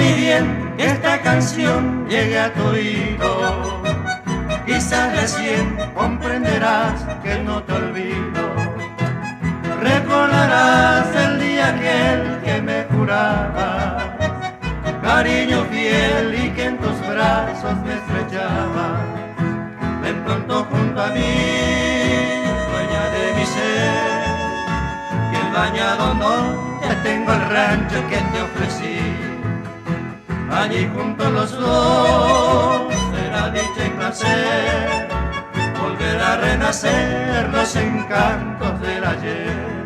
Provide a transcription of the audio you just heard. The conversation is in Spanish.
mi bien que esta canción llegue a tu oído. Quizás recién comprenderás que no te olvido. Recordarás el día aquel que me jurabas cariño fiel y que en tus brazos me estrechaba. Ven pronto junto a mí, dueña de mi ser, que el bañado no ya tengo el rancho que te ofrecí. Allí juntos los dos será dicha y placer, volver a renacer los encantos del ayer.